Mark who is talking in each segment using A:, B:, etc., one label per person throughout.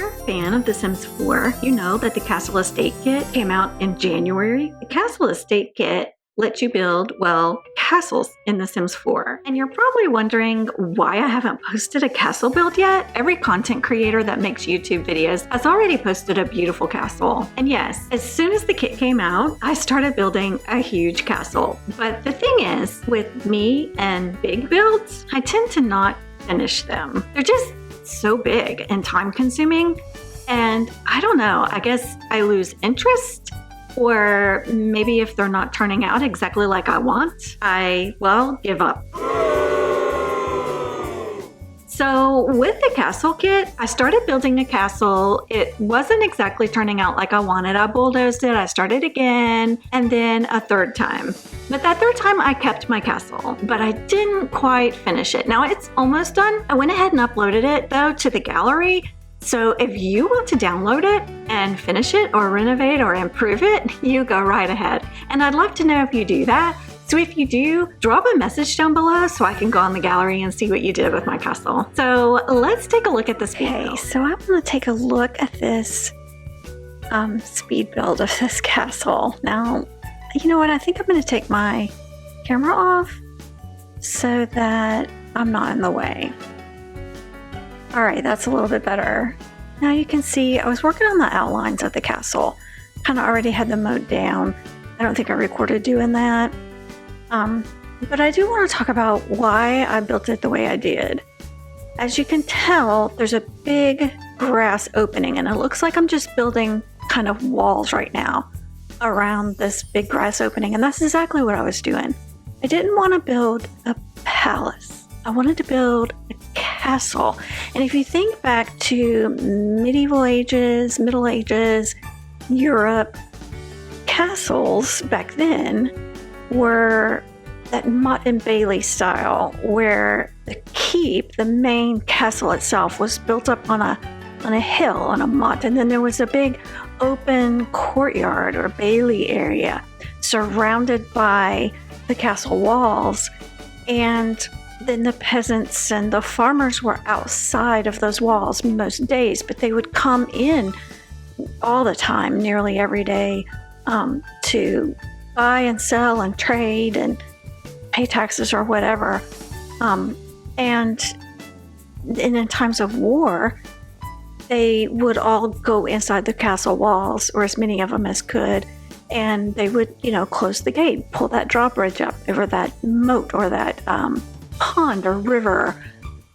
A: you're a fan of The Sims 4, you know that the Castle Estate Kit came out in January. The Castle Estate Kit lets you build, well, castles in The Sims 4. And you're probably wondering why I haven't posted a castle build yet. Every content creator that makes YouTube videos has already posted a beautiful castle. And yes, as soon as the kit came out, I started building a huge castle. But the thing is, with me and big builds, I tend to not finish them. They're just so big and time consuming. And I don't know, I guess I lose interest. Or maybe if they're not turning out exactly like I want, I, well, give up. So with the castle kit, I started building the castle. It wasn't exactly turning out like I wanted. I bulldozed it, I started again, and then a third time. But that third time I kept my castle, but I didn't quite finish it. Now it's almost done. I went ahead and uploaded it though to the gallery. So if you want to download it and finish it or renovate or improve it, you go right ahead. And I'd like to know if you do that. So if you do, drop a message down below so I can go on the gallery and see what you did with my castle. So let's take a look at the speed build. So I want to take a look at this speed build of this castle. Now, you know what? I think I'm going to take my camera off so that I'm not in the way. All right, that's a little bit better. Now you can see I was working on the outlines of the castle. Kind of already had the moat down. I don't think I recorded doing that. But I do want to talk about why I built it the way I did. As you can tell, there's a big grass opening, and it looks like I'm just building kind of walls right now around this big grass opening, and that's exactly what I was doing. I didn't want to build a palace. I wanted to build a castle. And if you think back to medieval ages, Middle Ages, Europe, castles back then were that Motte and Bailey style, where the keep, the main castle itself, was built up on a hill, on a motte, and then there was a big open courtyard or bailey area surrounded by the castle walls. And then the peasants and the farmers were outside of those walls most days, but they would come in all the time, nearly every day, to buy and sell and trade and pay taxes or whatever. And in times of war, they would all go inside the castle walls, or as many of them as could, and they would, close the gate, pull that drawbridge up over that moat or that pond or river,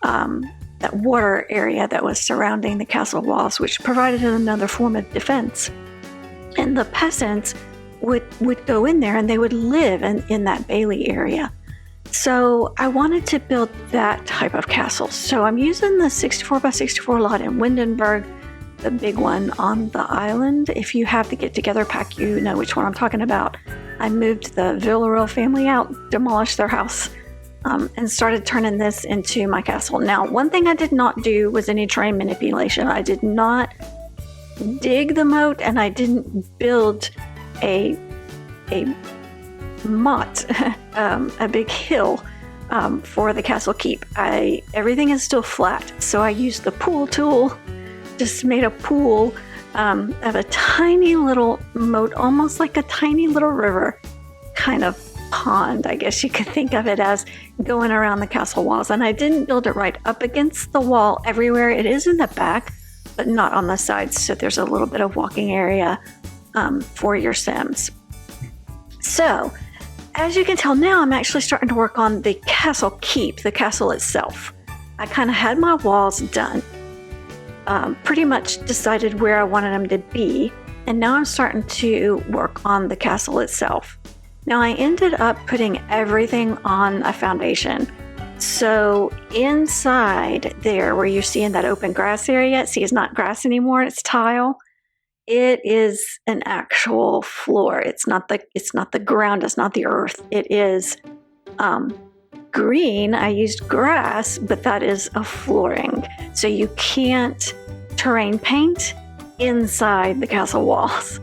A: that water area that was surrounding the castle walls, which provided another form of defense. And the peasants would go in there and they would live in that bailey area. So I wanted to build that type of castle. So I'm using the 64 by 64 lot in Windenburg, the big one on the island. If you have the Get Together pack, you know which one I'm talking about. I moved the Villarreal family out, demolished their house, and started turning this into my castle. Now, one thing I did not do was any terrain manipulation. I did not dig the moat, and I didn't build a motte, a big hill for the castle keep. Everything is still flat, so I used the pool tool, just made a pool of a tiny little moat, almost like a tiny little river, kind of pond, I guess you could think of it as, going around the castle walls. And I didn't build it right up against the wall everywhere. It is in the back, but not on the sides, so there's a little bit of walking area for your Sims. So, as you can tell now, I'm actually starting to work on the castle keep, the castle itself. I kind of had my walls done, pretty much decided where I wanted them to be, and now I'm starting to work on the castle itself. Now, I ended up putting everything on a foundation. So inside there, where you see in that open grass area, see, it's not grass anymore, it's tile. It is an actual floor. It's not the ground, it's not the earth. It is green. I used grass, but that is a flooring. So you can't terrain paint inside the castle walls.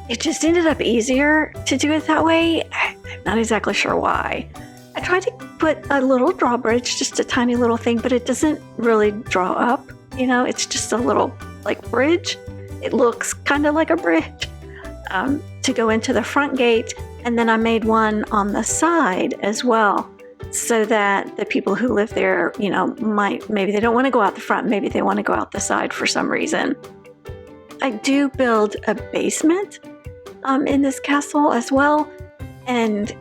A: It just ended up easier to do it that way. I'm not exactly sure why. I tried to put a little drawbridge, just a tiny little thing, but it doesn't really draw up. It's just a little bridge. It looks kind of like a bridge to go into the front gate. And then I made one on the side as well, so that the people who live there, maybe they don't want to go out the front, maybe they want to go out the side for some reason. I do build a basement in this castle as well, and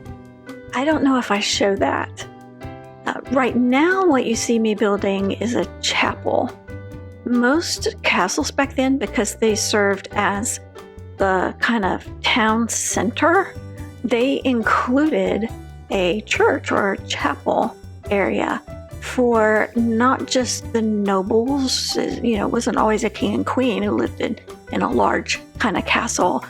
A: I don't know if I show that. Right now, what you see me building is a chapel. Most castles back then, because they served as the kind of town center, they included a church or a chapel area for not just the nobles. It wasn't always a king and queen who lived in a large kind of castle.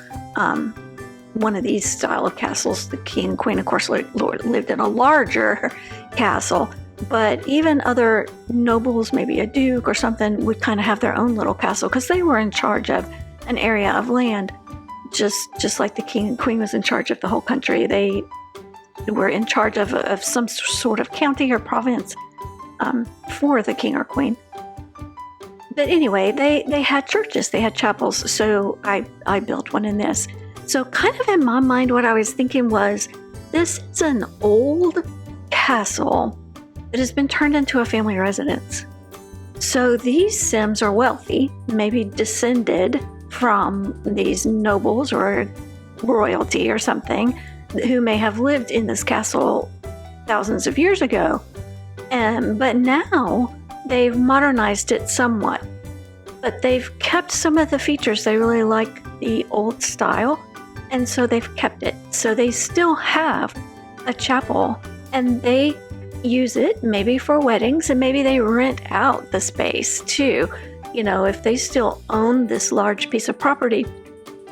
A: One of these style of castles, the king and queen, of course, lived in a larger castle. But even other nobles, maybe a duke or something, would kind of have their own little castle because they were in charge of an area of land, just like the king and queen was in charge of the whole country. They were in charge of some sort of county or province for the king or queen. But anyway, they had churches, they had chapels, so I built one in this. So kind of in my mind, what I was thinking was, this is an old castle that has been turned into a family residence. So these Sims are wealthy, maybe descended from these nobles or royalty or something, who may have lived in this castle thousands of years ago. But now they've modernized it somewhat. But they've kept some of the features. They really like the old style, and so they've kept it. So they still have a chapel, and they use it maybe for weddings, and maybe they rent out the space too. If they still own this large piece of property,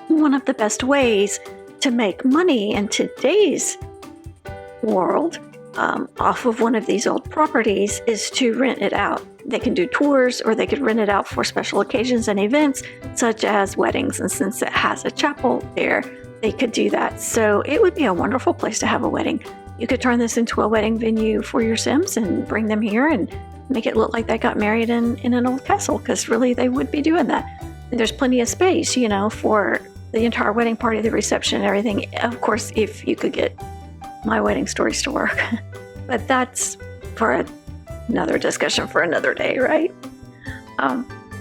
A: one of the best ways to make money in today's world off of one of these old properties is to rent it out. They can do tours, or they could rent it out for special occasions and events such as weddings. And since it has a chapel there, they could do that. So it would be a wonderful place to have a wedding. You could turn this into a wedding venue for your Sims and bring them here and make it look like they got married in an old castle, because really they would be doing that. And there's plenty of space, for the entire wedding party, the reception, and everything. Of course, if you could get my wedding stories to work. But that's for another discussion for another day, right?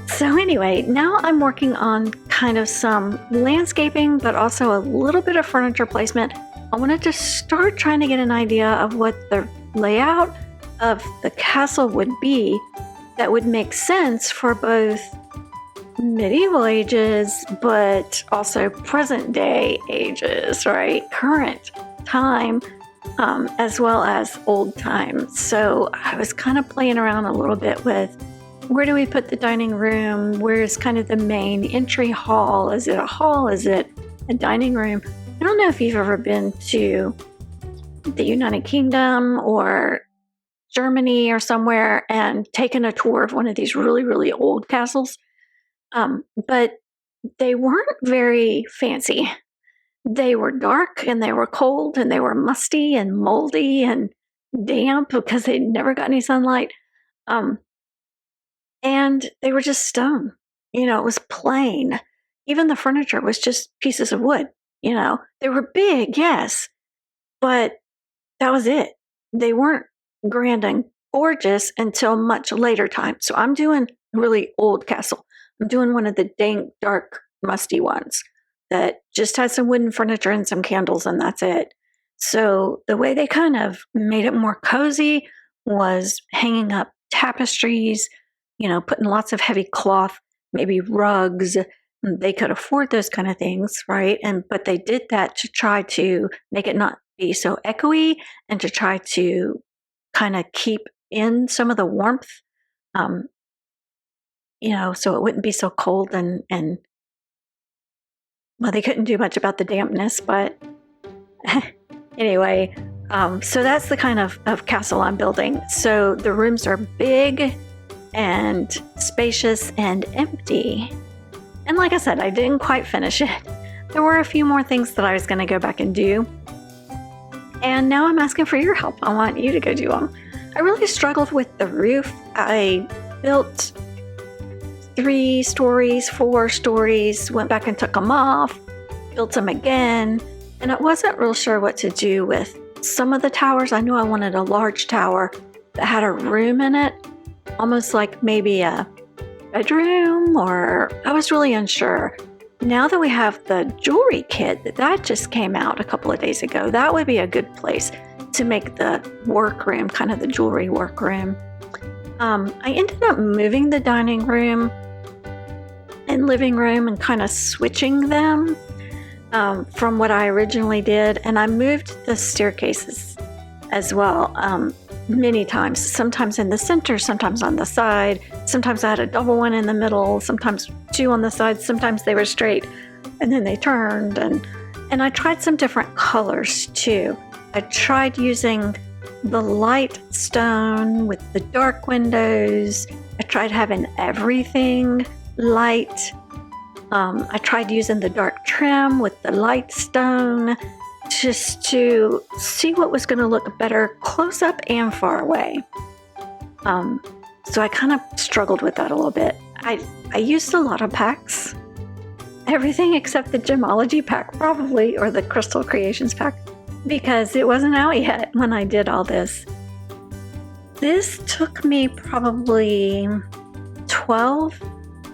A: So anyway, now I'm working on kind of some landscaping, but also a little bit of furniture placement. I wanted to start trying to get an idea of what the layout of the castle would be that would make sense for both medieval ages, but also present day ages, right? Current time, as well as old time. So I was kind of playing around a little bit with, where do we put the dining room? Where's kind of the main entry hall? Is it a hall? Is it a dining room? I don't know if you've ever been to the United Kingdom or Germany or somewhere and taken a tour of one of these really, really old castles. But they weren't very fancy. They were dark, and they were cold, and they were musty and moldy and damp because they'd never got any sunlight. And they were just stone. It was plain. Even the furniture was just pieces of wood. They were big, yes, but that was it. They weren't grand and gorgeous until much later time. So I'm doing a really old castle. I'm doing one of the dank, dark, musty ones that just has some wooden furniture and some candles, and that's it. So the way they kind of made it more cozy was hanging up tapestries, putting lots of heavy cloth, maybe rugs. They could afford those kind of things, right? But they did that to try to make it not be so echoey, and to try to kind of keep in some of the warmth, so it wouldn't be so cold and well, they couldn't do much about the dampness, but anyway, so that's the kind of castle I'm building. So the rooms are big and spacious and empty. And like I said, I didn't quite finish it. There were a few more things that I was going to go back and do. And now I'm asking for your help. I want you to go do them. I really struggled with the roof. I built 3 stories, 4 stories, went back and took them off, built them again, and I wasn't real sure what to do with some of the towers. I knew I wanted a large tower that had a room in it, almost like maybe a bedroom, or I was really unsure. Now that we have the jewelry kit that just came out a couple of days ago, that would be a good place to make the workroom, kind of the jewelry workroom. I ended up moving the dining room and living room and kind of switching them from what I originally did. And I moved the staircases as well many times, sometimes in the center, sometimes on the side. Sometimes I had a double one in the middle, sometimes 2 on the side, sometimes they were straight and then they turned. And I tried some different colors too. I tried using the light stone with the dark windows. I tried having everything light. I tried using the dark trim with the light stone just to see what was going to look better close up and far away. So I kind of struggled with that a little bit. I used a lot of packs. Everything except the Gemology pack probably, or the Crystal Creations pack, because it wasn't out yet when I did all this. This took me probably 12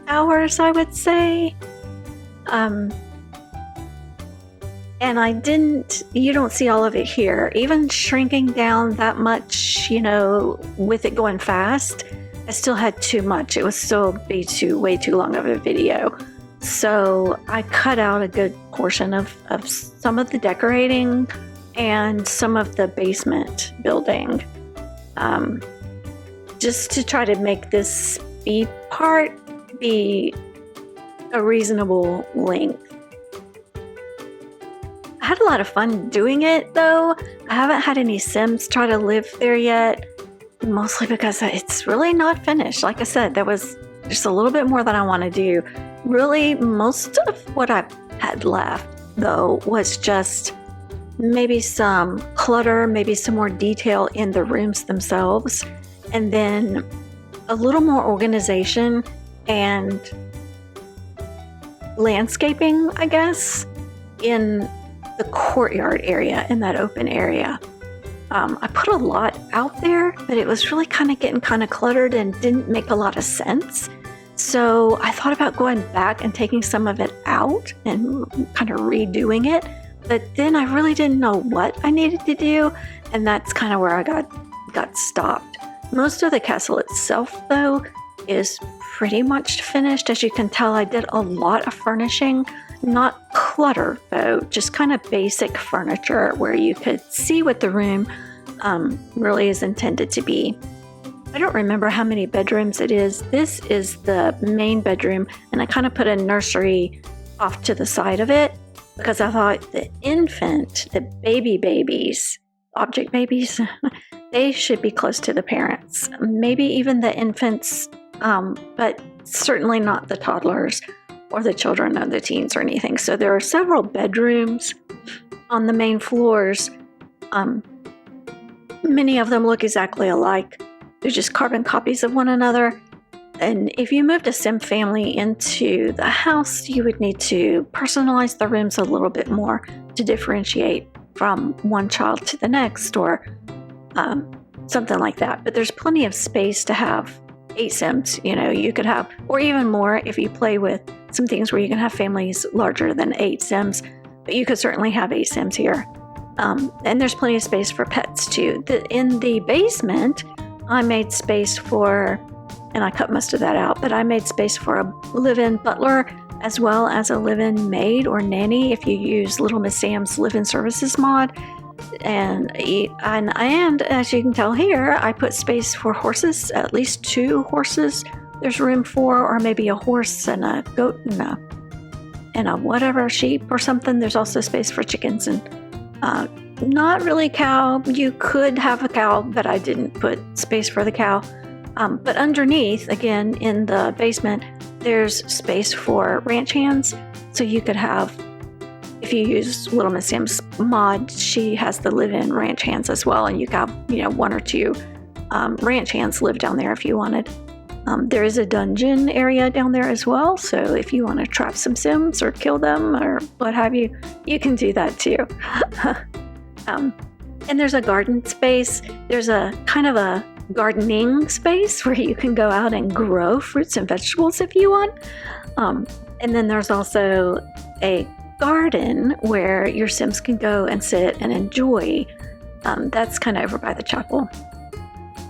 A: hours, I would say. And you don't see all of it here. Even shrinking down that much, with it going fast, I still had too much. It was still way too long of a video. So I cut out a good portion of some of the decorating and some of the basement building, just to try to make this speed part be a reasonable length. I had a lot of fun doing it though. I haven't had any Sims try to live there yet, mostly because it's really not finished. Like I said, there was just a little bit more that I want to do. Really, most of what I had left though was just maybe some clutter, maybe some more detail in the rooms themselves, and then a little more organization and landscaping, I guess, in the courtyard area, in that open area. I put a lot out there, but it was really kind of getting kind of cluttered and didn't make a lot of sense. So I thought about going back and taking some of it out and kind of redoing it. But then I really didn't know what I needed to do, and that's kind of where I got stopped. Most of the castle itself, though, is pretty much finished. As you can tell, I did a lot of furnishing, not clutter though, just kind of basic furniture where you could see what the room really is intended to be. I don't remember how many bedrooms it is. This is the main bedroom, and I kind of put a nursery off to the side of it because I thought the babies, object babies, they should be close to the parents. Maybe even the infants, but certainly not the toddlers or the children or the teens or anything. So there are several bedrooms on the main floors. Many of them look exactly alike. They're just carbon copies of one another. And if you moved a Sim family into the house, you would need to personalize the rooms a little bit more to differentiate from one child to the next, or something like that. But there's plenty of space to have 8 Sims. You could have, or even more if you play with some things where you can have families larger than 8 Sims. But you could certainly have 8 Sims here. And there's plenty of space for pets too. In the basement, I made space for, and I cut most of that out, but I made space for a live-in butler as well as a live-in maid or nanny if you use Little Miss Sam's live-in services mod. And as you can tell here, I put space for horses, at least 2 horses there's room for, or maybe a horse and a goat and a whatever, sheep or something. There's also space for chickens and not really cow. You could have a cow, but I didn't put space for the cow. But underneath, again, in the basement, there's space for ranch hands. So you could have, if you use Little Miss Sims mod, she has the live-in ranch hands as well, and you got, one or two ranch hands live down there if you wanted. There is a dungeon area down there as well, so if you want to trap some Sims or kill them or what have you, you can do that too. And there's a garden space. There's a kind of a gardening space where you can go out and grow fruits and vegetables if you want. And then there's also a garden where your Sims can go and sit and enjoy. That's kind of over by the chapel.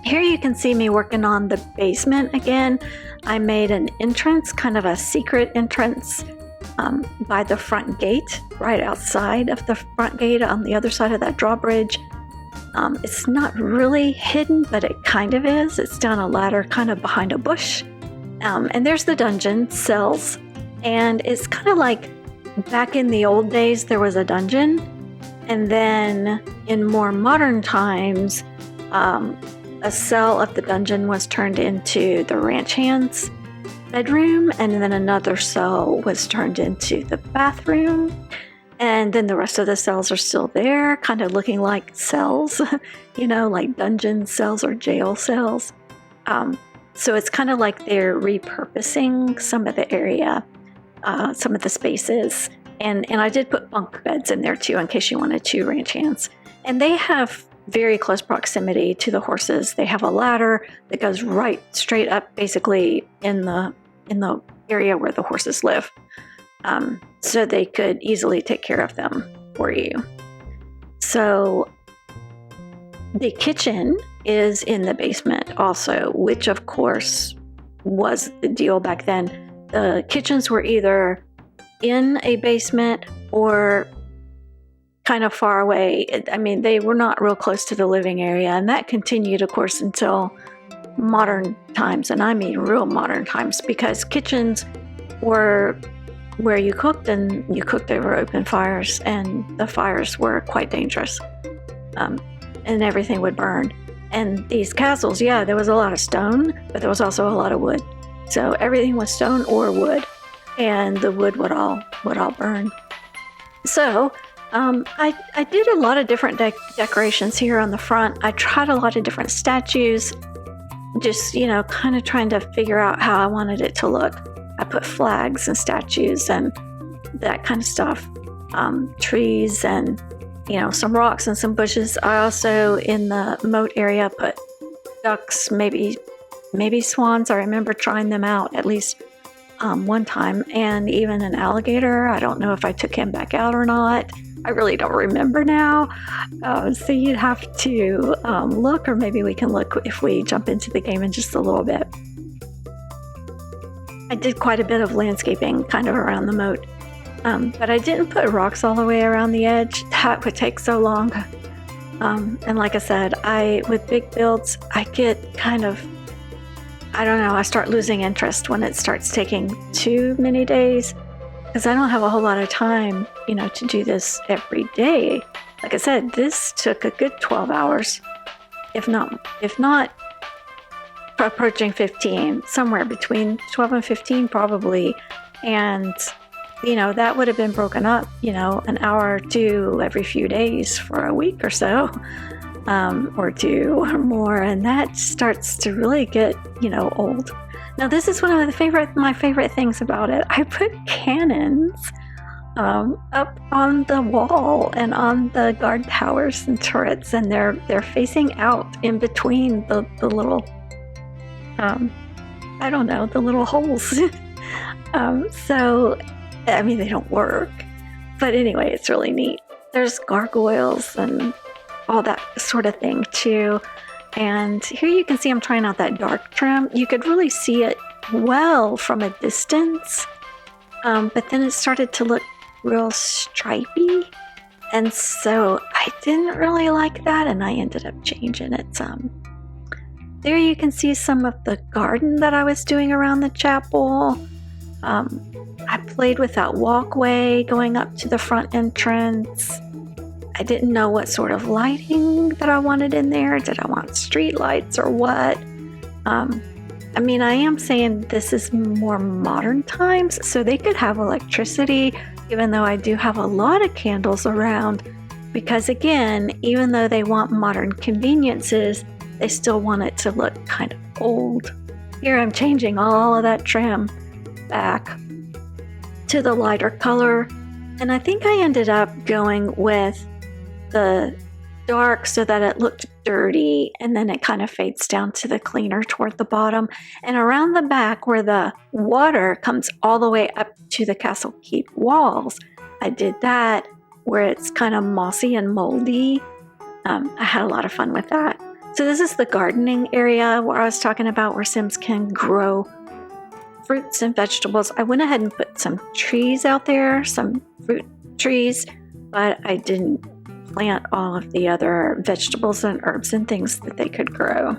A: Here you can see me working on the basement again. I made an entrance, kind of a secret entrance by the front gate, right outside of the front gate on the other side of that drawbridge. It's not really hidden, but it kind of is. It's down a ladder kind of behind a bush. And there's the dungeon cells. And it's kind of like back in the old days, there was a dungeon. And then in more modern times, a cell of the dungeon was turned into the ranch hand's bedroom, and then another cell was turned into the bathroom, and then the rest of the cells are still there, kind of looking like cells, like dungeon cells or jail cells. So it's kind of like they're repurposing some of the area, some of the spaces, and I did put bunk beds in there too, in case you wanted two ranch hands. And they have very close proximity to the horses. They have a ladder that goes right straight up, basically in the area where the horses live, so they could easily take care of them for you. So the kitchen is in the basement also, which of course was the deal back then. The kitchens were either in a basement or kind of far away. I mean, they were not real close to the living area, and that continued, of course, until modern times, and I mean real modern times, because kitchens were where you cooked, and you cooked over open fires, and the fires were quite dangerous, and everything would burn. And these castles, there was a lot of stone, but there was also a lot of wood. So everything was stone or wood, and the wood would all burn. So I did a lot of different decorations here on the front. I tried a lot of different statues, just, kind of trying to figure out how I wanted it to look. I put flags and statues and that kind of stuff, trees and, some rocks and some bushes. I also, in the moat area, put ducks, maybe swans. I remember trying them out at least one time, and even an alligator. I don't know if I took him back out or not. I really don't remember now. So you'd have to look, or maybe we can look if we jump into the game in just a little bit. I did quite a bit of landscaping kind of around the moat, but I didn't put rocks all the way around the edge. That would take so long. And like I said, with big builds, I get kind of, I start losing interest when it starts taking too many days, because I don't have a whole lot of time, to do this every day. Like I said, this took a good 12 hours, if not approaching 15, somewhere between 12 and 15 probably. And, that would have been broken up, an hour or two every few days for a week or so, or two or more. And that starts to really get, old. Now, this is one of my favorite things about it. I put cannons up on the wall and on the guard towers and turrets, and they're facing out in between the little, the little holes. So, they don't work, but anyway, it's really neat. There's gargoyles and all that sort of thing too. And here you can see I'm trying out that dark trim. You could really see it well from a distance, but then it started to look real stripy, and so I didn't really like that, and I ended up changing it some. There you can see some of the garden that I was doing around the chapel. I played with that walkway going up to the front entrance. I didn't know what sort of lighting that I wanted in there. Did I want street lights or what? I am saying this is more modern times, so they could have electricity, even though I do have a lot of candles around, because again, even though they want modern conveniences, they still want it to look kind of old. Here I'm changing all of that trim back to the lighter color, and I think I ended up going with the dark so that it looked dirty, and then it kind of fades down to the cleaner toward the bottom. And around the back where the water comes all the way up to the castle keep walls, I did that where it's kind of mossy and moldy. I had a lot of fun with that. So this is the gardening area where I was talking about, where Sims can grow fruits and vegetables. I went ahead and put some trees out there, some fruit trees, but I didn't plant all of the other vegetables and herbs and things that they could grow.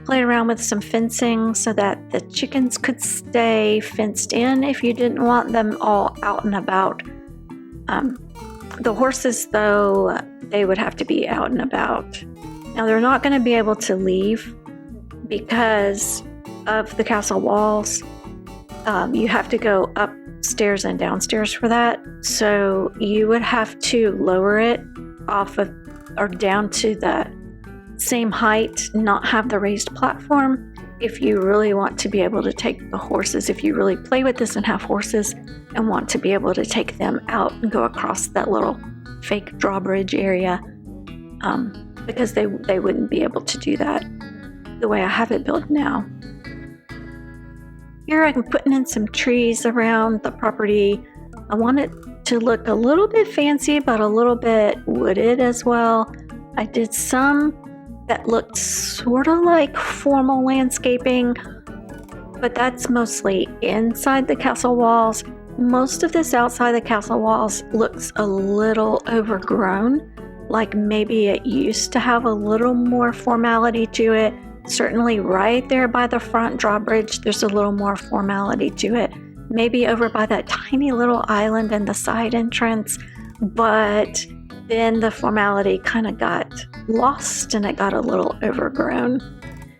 A: Played around with some fencing so that the chickens could stay fenced in if you didn't want them all out and about. The horses, though, they would have to be out and about. Now, they're not going to be able to leave because of the castle walls. You have to go upstairs and downstairs for that. So you would have to lower it off of or down to the same height, not have the raised platform, if you really want to be able to take the horses, if you really play with this and have horses and want to be able to take them out and go across that little fake drawbridge area, because they wouldn't be able to do that the way I have it built now. Here I'm putting in some trees around the property. I want it to look a little bit fancy, but a little bit wooded as well. I did some that looked sort of like formal landscaping, but that's mostly inside the castle walls. Most of this outside the castle walls looks a little overgrown, like maybe it used to have a little more formality to it. Certainly right there by the front drawbridge, there's a little more formality to it. Maybe over by that tiny little island and the side entrance, but then the formality kind of got lost and it got a little overgrown.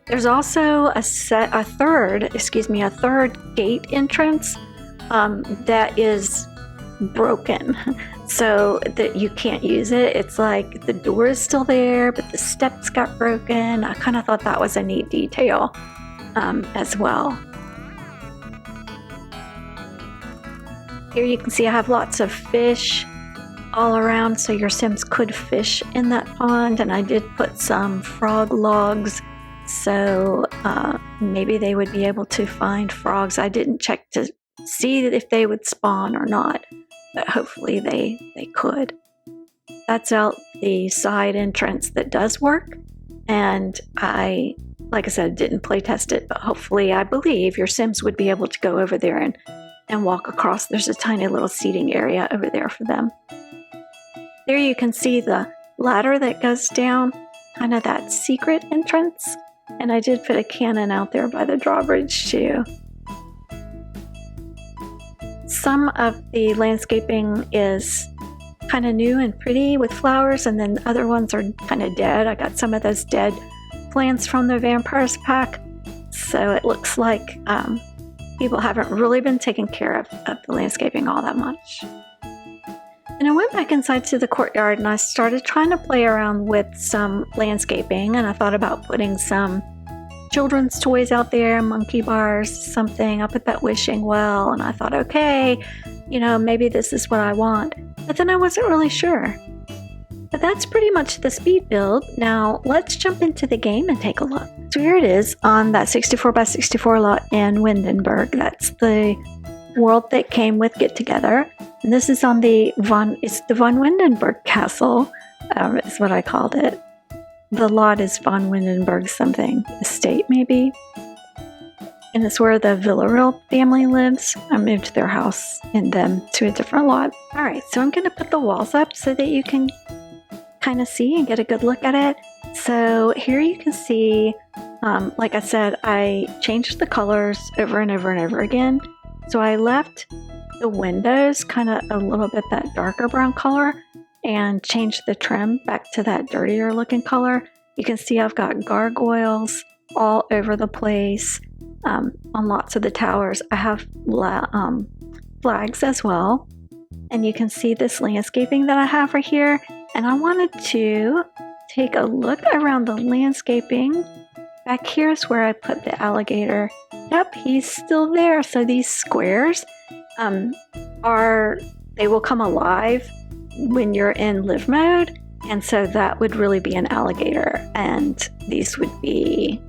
A: There's also a third gate entrance that is broken, so that you can't use it. It's like the door is still there, but the steps got broken. I kind of thought that was a neat detail as well. Here you can see I have lots of fish all around, so your Sims could fish in that pond, and I did put some frog logs, so maybe they would be able to find frogs. I didn't check to see if they would spawn or not, but hopefully they could. That's out the side entrance that does work, and like I said, didn't play test it, but hopefully I believe your Sims would be able to go over there and walk across. There's a tiny little seating area over there for them. There you can see the ladder that goes down, kind of that secret entrance, and I did put a cannon out there by the drawbridge too. Some of the landscaping is kind of new and pretty with flowers, and then other ones are kind of dead. I got some of those dead plants from the Vampires pack, so it looks like people haven't really been taking care of the landscaping all that much. And I went back inside to the courtyard and I started trying to play around with some landscaping, and I thought about putting some children's toys out there, monkey bars, something. I put that wishing well, and I thought, okay, maybe this is what I want. But then I wasn't really sure. But that's pretty much the speed build. Now let's jump into the game and take a look. So here it is on that 64x64 lot in Windenburg. That's the world that came with Get Together. And this is on the von Windenburg Castle, is what I called it. The lot is von Windenburg something, estate maybe. And it's where the Villarreal family lives. I moved their house and them to a different lot. All right, so I'm going to put the walls up so that you can kind of see and get a good look at it. So here you can see, like I said, I changed the colors over and over and over again. So I left the windows kind of a little bit that darker brown color and changed the trim back to that dirtier looking color. You can see I've got gargoyles all over the place on lots of the towers. I have flags as well. And you can see this landscaping that I have right here. And I wanted to take a look around the landscaping. Back here is where I put the alligator. Yep, he's still there. So these squares they will come alive when you're in live mode. And so that would really be an alligator. And these would be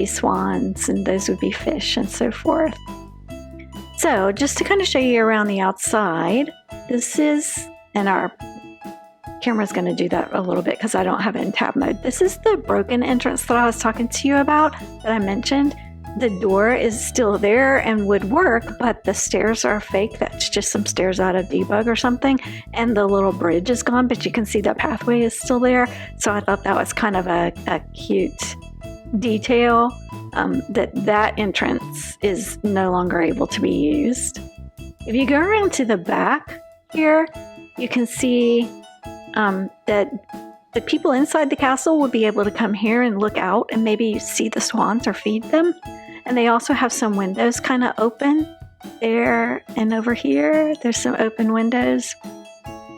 A: swans, and those would be fish and so forth. So just to kind of show you around the outside, and our camera's going to do that a little bit because I don't have it in tab mode. This is the broken entrance that I was talking to you about that I mentioned. The door is still there and would work, but the stairs are fake. That's just some stairs out of Debug or something. And the little bridge is gone, but you can see the pathway is still there. So I thought that was kind of a cute detail, that entrance is no longer able to be used. If you go around to the back here, you can see that the people inside the castle will be able to come here and look out and maybe see the swans or feed them. And they also have some windows kind of open there and over here. There's some open windows.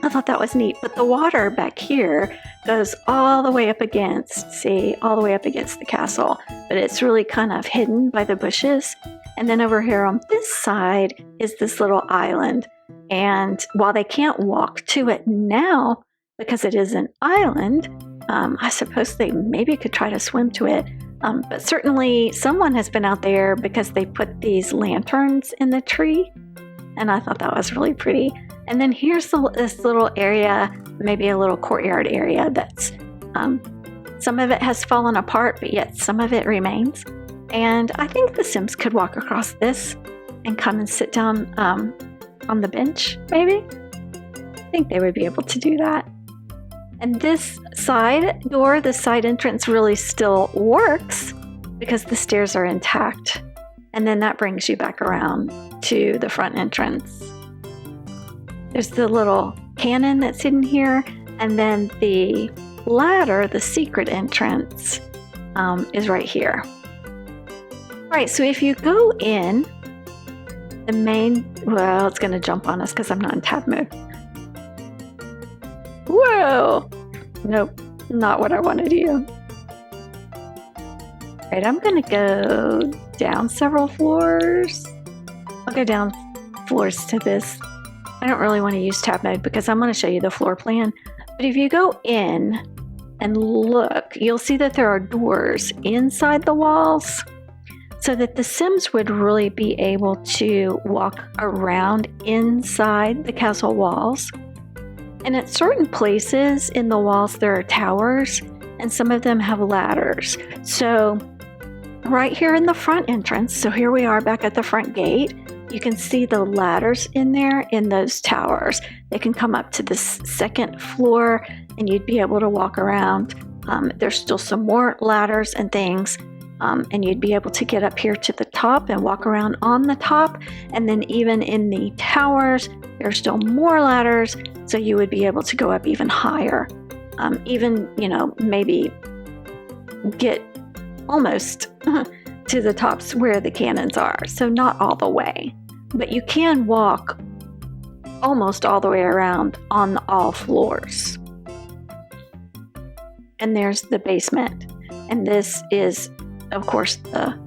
A: I thought that was neat. But the water back here goes all the way up against the castle. But it's really kind of hidden by the bushes. And then over here on this side is this little island. And while they can't walk to it now, because it is an island, I suppose they maybe could try to swim to it. But certainly someone has been out there because they put these lanterns in the tree. And I thought that was really pretty. And then here's this little area, maybe a little courtyard area that's, some of it has fallen apart, but yet some of it remains. And I think the Sims could walk across this and come and sit down on the bench, maybe. I think they would be able to do that. And this side door, the side entrance really still works because the stairs are intact. And then that brings you back around to the front entrance. There's the little cannon that's hidden here. And then the ladder, the secret entrance, is right here. All right, so if you go in, it's going to jump on us because I'm not in tab mode. Whoa! Nope, not what I want to do. All right, I'm going to go down several floors. I'll go down floors to this. I don't really want to use tab mode because I'm going to show you the floor plan. But if you go in and look, you'll see that there are doors inside the walls so that the Sims would really be able to walk around inside the castle walls. And at certain places in the walls, there are towers, and some of them have ladders. So right here in the front entrance, so here we are back at the front gate, you can see the ladders in there in those towers. They can come up to this second floor, and you'd be able to walk around. There's still some more ladders and things, and you'd be able to get up here to the top and walk around on the top. And then even in the towers, there's still more ladders, so you would be able to go up even higher. Maybe get almost to the tops where the cannons are. So not all the way, but you can walk almost all the way around on all floors. And there's the basement. And this is, of course, the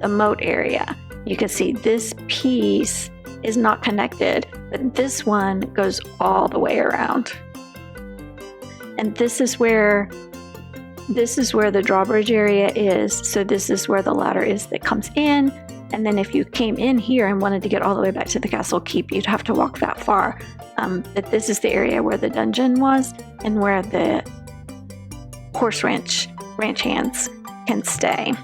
A: moat area. You can see this piece is not connected, but this one goes all the way around. And this is where the drawbridge area is. So this is where the ladder is that comes in. And then if you came in here and wanted to get all the way back to the castle keep, you'd have to walk that far. But this is the area where the dungeon was and where the horse ranch hands can stay.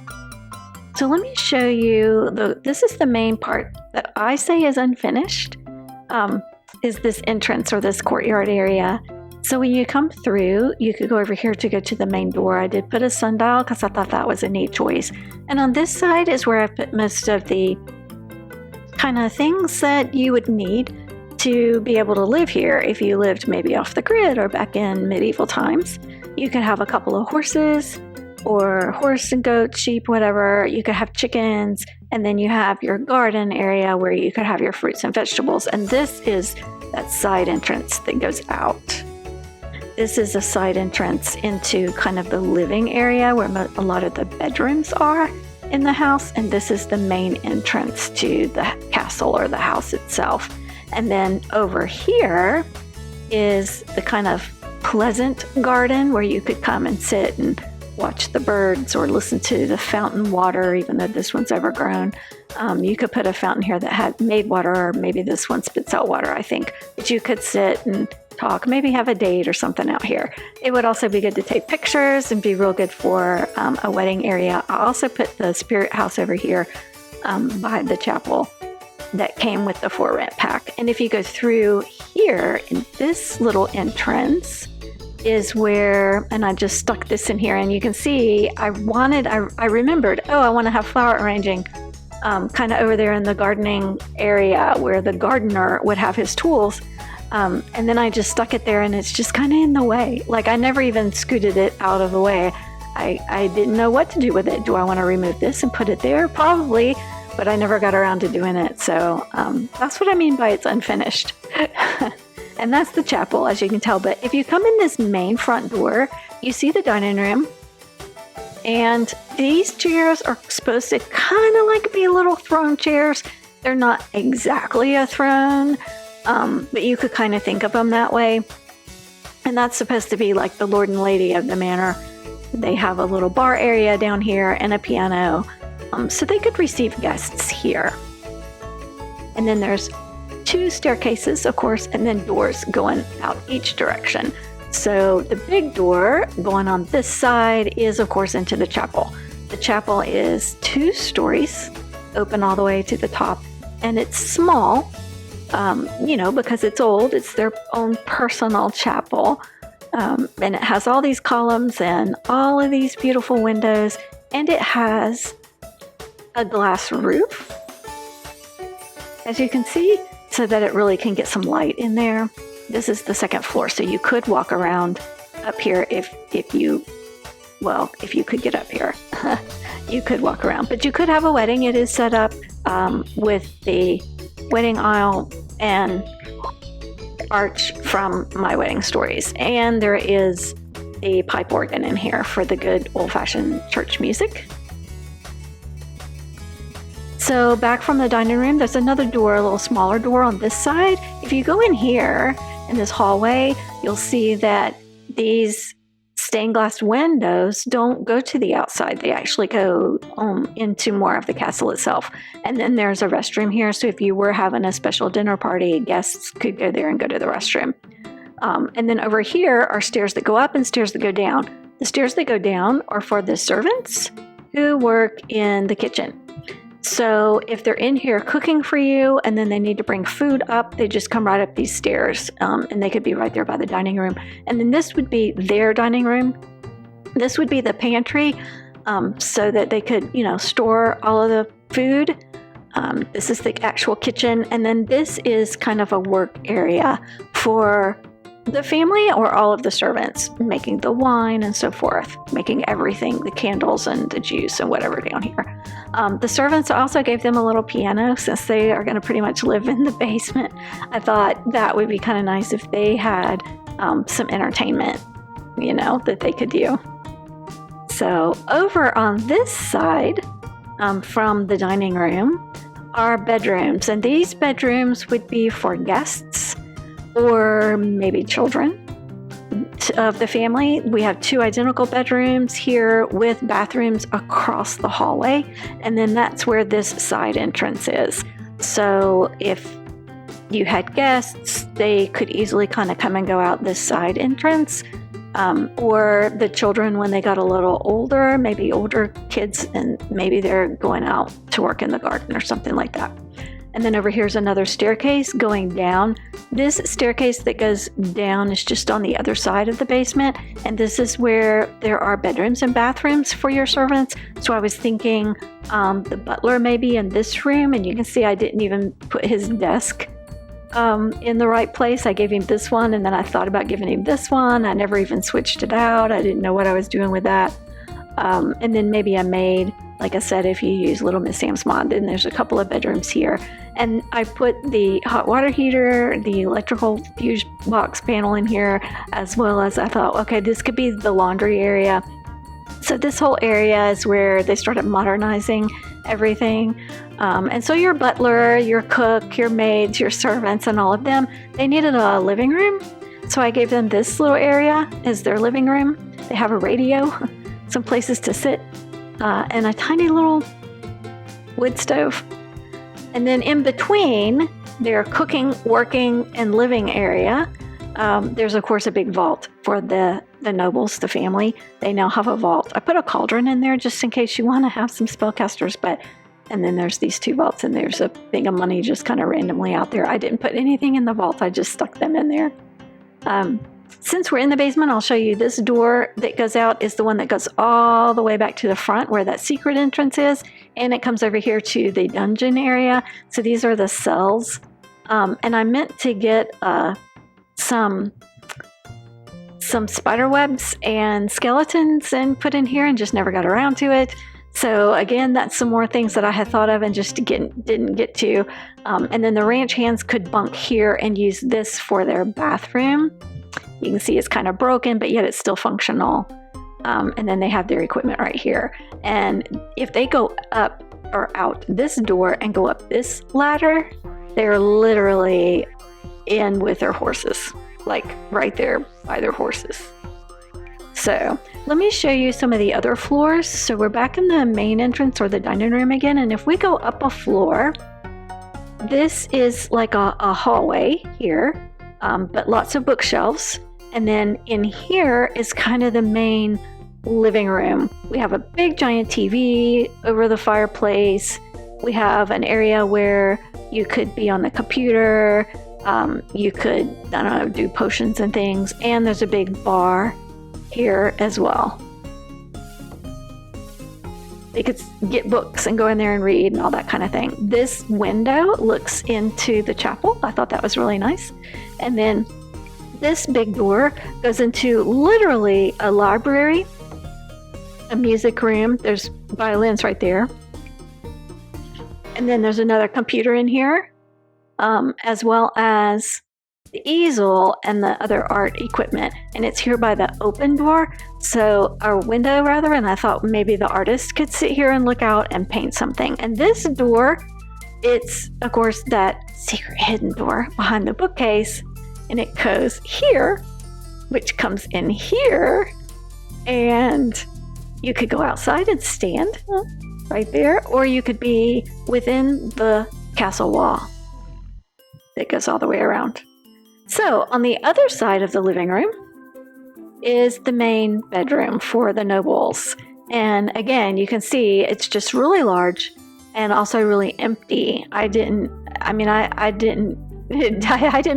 A: So let me show you, this is the main part that I say is unfinished, is this entrance or this courtyard area. So when you come through, you could go over here to go to the main door. I did put a sundial because I thought that was a neat choice. And on this side is where I put most of the kind of things that you would need to be able to live here if you lived maybe off the grid or back in medieval times. You could have a couple of horses, or horse and goat, sheep, whatever. You could have chickens, and then you have your garden area where you could have your fruits and vegetables. And this is that side entrance that goes out. This is a side entrance into kind of the living area where a lot of the bedrooms are in the house, and this is the main entrance to the castle or the house itself. And then over here is the kind of pleasant garden where you could come and sit and watch the birds or listen to the fountain water, even though this one's overgrown. You could put a fountain here that had made water, or maybe this one spits out water, I think. But you could sit and talk, maybe have a date or something out here. It would also be good to take pictures and be real good for a wedding area. I also put the spirit house over here behind the chapel that came with the for rent pack. And if you go through here in this little entrance is where, and I just stuck this in here, and you can see I remembered, I want to have flower arranging kind of over there in the gardening area where the gardener would have his tools. And then I just stuck it there, and it's just kind of in the way. Like, I never even scooted it out of the way. I didn't know what to do with it. Do I want to remove this and put it there? Probably, but I never got around to doing it. So that's what I mean by it's unfinished. And that's the chapel, as you can tell. But if you come in this main front door, you see the dining room. And these chairs are supposed to kind of like be little throne chairs. They're not exactly a throne, but you could kind of think of them that way. And that's supposed to be like the lord and lady of the manor. They have a little bar area down here and a piano, so they could receive guests here. And then there's 2 staircases, of course, and then doors going out each direction. So the big door going on this side is, of course, into the chapel. The chapel is 2 stories, open all the way to the top, and it's small, because it's old. It's their own personal chapel, and it has all these columns and all of these beautiful windows, and it has a glass roof, as you can see, so that it really can get some light in there. This is the 2nd floor, so you could walk around up here if you could get up here. You could walk around, but you could have a wedding. It is set up with the wedding aisle and arch from My Wedding Stories, and there is a pipe organ in here for the good old-fashioned church music. So back from the dining room, there's another door, a little smaller door on this side. If you go in here in this hallway, you'll see that these stained glass windows don't go to the outside. They actually go into more of the castle itself. And then there's a restroom here. So if you were having a special dinner party, guests could go there and go to the restroom. And then over here are stairs that go up and stairs that go down. The stairs that go down are for the servants who work in the kitchen. So if they're in here cooking for you and then they need to bring food up, they just come right up these stairs, and they could be right there by the dining room. And then this would be their dining room. This would be the pantry, so that they could, store all of the food. This is the actual kitchen. And then this is kind of a work area for the family or all of the servants, making the wine and so forth, making everything, the candles and the juice and whatever down here. The servants also gave them a little piano since they are going to pretty much live in the basement. I thought that would be kind of nice if they had some entertainment, that they could do. So over on this side, from the dining room, are bedrooms, and these bedrooms would be for guests or maybe children of the family. We have 2 identical bedrooms here with bathrooms across the hallway, and then that's where this side entrance is. So if you had guests, they could easily kind of come and go out this side entrance, or the children when they got a little older, maybe older kids, and maybe they're going out to work in the garden or something like that. And then over here's another staircase going down. This staircase that goes down is just on the other side of the basement. And this is where there are bedrooms and bathrooms for your servants. So I was thinking the butler may be in this room. And you can see I didn't even put his desk in the right place. I gave him this one, and then I thought about giving him this one. I never even switched it out. I didn't know what I was doing with that. and then maybe a maid. Like I said, if you use Little Miss Sam's Mod, then there's a couple of bedrooms here. And I put the hot water heater, the electrical fuse box panel in here, as well as I thought, okay, this could be the laundry area. So this whole area is where they started modernizing everything. And so your butler, your cook, your maids, your servants, and all of them, they needed a living room. So I gave them this little area as their living room. They have a radio, some places to sit, and a tiny little wood stove. And then in between their cooking, working, and living area, there's of course a big vault for the nobles, the family. They now have a vault. I put a cauldron in there just in case you want to have some spellcasters, and then there's these two vaults, and there's a thing of money just kind of randomly out there. I didn't put anything in the vault. I just stuck them in there. Since we're in the basement, I'll show you this door that goes out is the one that goes all the way back to the front where that secret entrance is. And it comes over here to the dungeon area. So these are the cells. And I meant to get some spider webs and skeletons and put in here and just never got around to it. So again, that's some more things that I had thought of and just didn't get to. And then the ranch hands could bunk here and use this for their bathroom. You can see it's kind of broken, but yet it's still functional. And then they have their equipment right here. And if they go up or out this door and go up this ladder, they're literally in with their horses, like right there by their horses. So let me show you some of the other floors. So we're back in the main entrance or the dining room again. And if we go up a floor, this is like a hallway here, but lots of bookshelves. And then in here is kind of the main living room. We have a big giant TV over the fireplace. We have an area where you could be on the computer. You could, I don't know, do potions and things. And there's a big bar here as well. They could get books and go in there and read and all that kind of thing. This window looks into the chapel. I thought that was really nice. And then this big door goes into literally a library, a music room. There's violins right there. And then there's another computer in here, as well as the easel and the other art equipment. And it's here by the open door, so our window rather, and I thought maybe the artist could sit here and look out and paint something. And this door, it's of course that secret hidden door behind the bookcase, and it goes here, which comes in here, and you could go outside and stand right there, or you could be within the castle wall that goes all the way around. So on the other side of the living room is the main bedroom for the nobles. And again, you can see it's just really large and also really empty. I didn't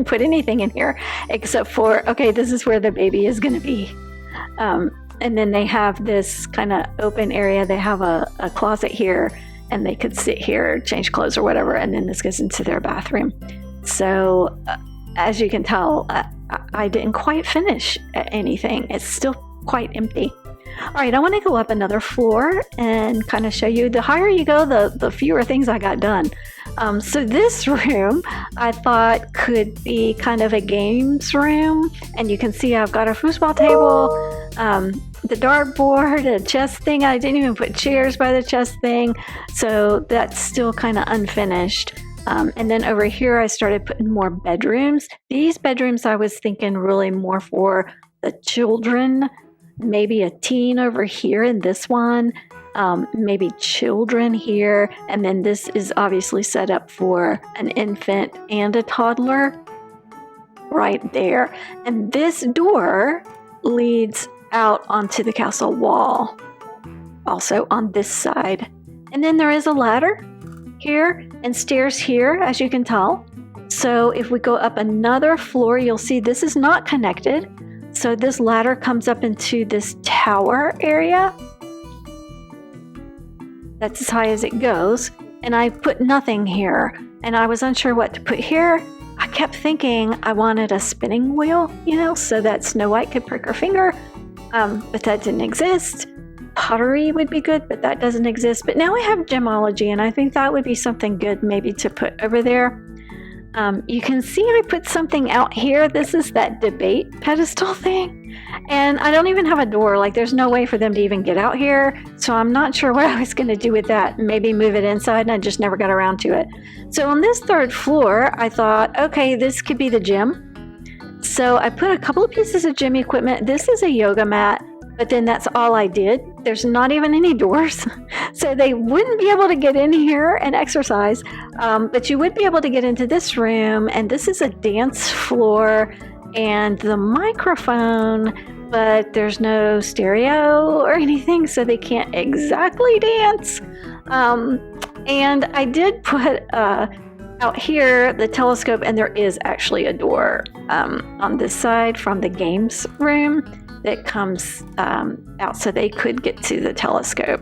A: put anything in here except for, okay, this is where the baby is going to be. And then they have this kind of open area. They have a closet here, and they could sit here, change clothes or whatever, and then this goes into their bathroom. So as you can tell, I didn't quite finish anything. It's still quite empty. All right, I want to go up another floor and kind of show you. The higher you go, the fewer things I got done. So this room I thought could be kind of a games room, and you can see I've got a foosball table, the dartboard, a chess thing. I didn't even put chairs by the chess thing, so that's still kind of unfinished. And then over here I started putting more bedrooms. These bedrooms I was thinking really more for the children, maybe a teen over here in this one, maybe children here, and then this is obviously set up for an infant and a toddler right there. And this door leads out onto the castle wall, also on this side. And then there is a ladder here and stairs here, as you can tell. So if we go up another floor, you'll see this is not connected. So this ladder comes up into this tower area. That's as high as it goes. And I put nothing here. And I was unsure what to put here. I kept thinking I wanted a spinning wheel, so that Snow White could prick her finger. But that didn't exist. pottery would be good, but that doesn't exist. But now we have gemology, and I think that would be something good maybe to put over there. You can see I put something out here. This is that debate pedestal thing. And I don't even have a door. Like, there's no way for them to even get out here. So I'm not sure what I was going to do with that. Maybe move it inside, and I just never got around to it. So on this third floor, I thought, okay, this could be the gym. So I put a couple of pieces of gym equipment. This is a yoga mat, but then that's all I did. There's not even any doors. So they wouldn't be able to get in here and exercise. But you would be able to get into this room, and this is a dance floor and the microphone, but there's no stereo or anything, so they can't exactly dance. And I did put out here the telescope, and there is actually a door on this side from the games room that comes out, so they could get to the telescope.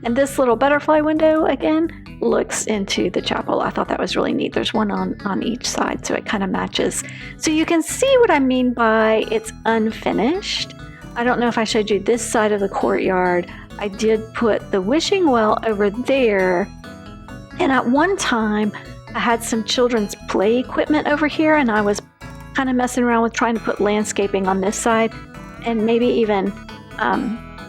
A: And this little butterfly window, again, looks into the chapel. I thought that was really neat. There's one on each side, so it kind of matches. So you can see what I mean by it's unfinished. I don't know if I showed you this side of the courtyard. I did put the wishing well over there. And at one time, I had some children's play equipment over here, and I was kind of messing around with trying to put landscaping on this side, and maybe even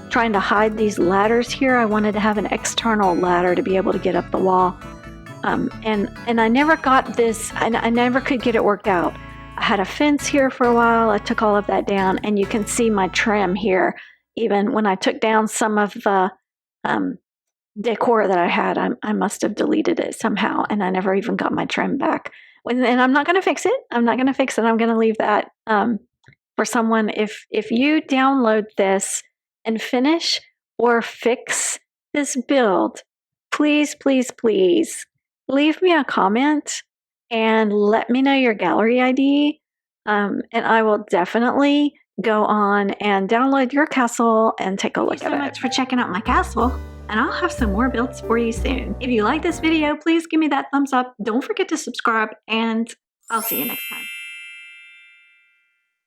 A: trying to hide these ladders here. I wanted to have an external ladder to be able to get up the wall. And I never got this, I never could get it worked out. I had a fence here for a while. I took all of that down, and you can see my trim here. Even when I took down some of the decor that I had, I must have deleted it somehow, and I never even got my trim back. And I'm not going to fix it. I'm not going to fix it. I'm going to leave that for someone. If you download this and finish or fix this build, please, please, please leave me a comment and let me know your gallery ID. And I will definitely go on and download your castle and take a look at it. Thank you so much for checking out my castle, and I'll have some more builds for you soon. If you like this video, please give me that thumbs up. Don't forget to subscribe, and I'll see you next time.